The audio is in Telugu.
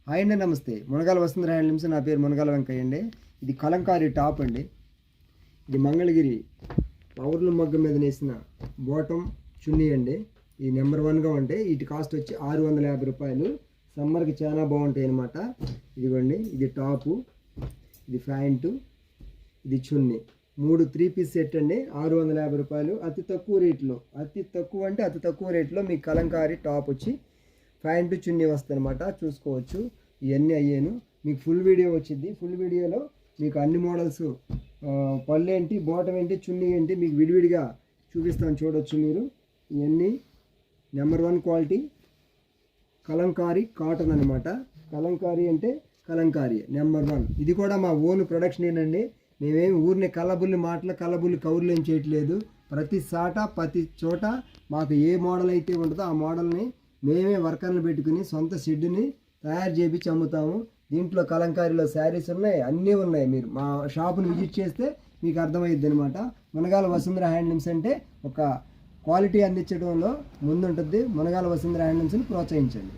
హాయ్ అండి, నమస్తే. మునగాల వసుంధర హ్యాండ్లూమ్స్. నా పేరు మునగాల వెంకయ్య అండి. ఇది కలంకారీ టాప్ అండి. ఇది మంగళగిరి పవర్లు మగ్గం మీద నేసిన బాటమ్ చున్నీ అండి. ఇది నెంబర్ 1గా ఉంటాయి. వీటి కాస్ట్ వచ్చి 650 రూపాయలు. సమ్మర్కి చాలా బాగుంటాయి అన్నమాట. ఇదిగోండి, ఇది టాపు, ఇది ప్యాంటు, ఇది చున్నీ. 3 పీస్ సెట్ అండి. 650 రూపాయలు. అతి తక్కువ రేట్లో, అతి తక్కువ రేట్లో మీకు కలంకారీ టాప్ వచ్చి ప్యాంటు చున్నీ వస్తుంది అనమాట. చూసుకోవచ్చు. ఇవన్నీ అయ్యాను. మీకు ఫుల్ వీడియో వచ్చింది. ఫుల్ వీడియోలో మీకు అన్ని మోడల్స్, పళ్ళు ఏంటి, బాటం ఏంటి, చున్నీ ఏంటి మీకు విడివిడిగా చూపిస్తాను, చూడవచ్చు మీరు. ఇవన్నీ నెంబర్ 1 క్వాలిటీ కలంకారీ కాటన్ అనమాట. కలంకారీ అంటే కలంకారీ నెంబర్ 1. ఇది కూడా మా ఓన్ ప్రొడక్షన్ ఏనండి. మేమేమి ఊరిని కళ్ళబుల్లి కౌర్లు ఏం చేయట్లేదు. ప్రతి చోట మాకు ఏ మోడల్ అయితే ఉంటుందో ఆ మోడల్ని మేమే వర్కర్లు పెట్టుకుని సొంత షెడ్డుని తయారు చేయించి అమ్ముతాము. దీంట్లో కలంకారీలో శారీస్ ఉన్నాయి, అన్నీ ఉన్నాయి. మీరు మా షాపుని విజిట్ చేస్తే మీకు అర్థమయ్యిద్ది అనమాట. మునగాల వసుంధర హ్యాండ్లూమ్స్ అంటే ఒక క్వాలిటీ అందించడంలో ముందుంటుంది. మునగాల వసుంధర హ్యాండ్లూమ్స్ని ప్రోత్సహించండి.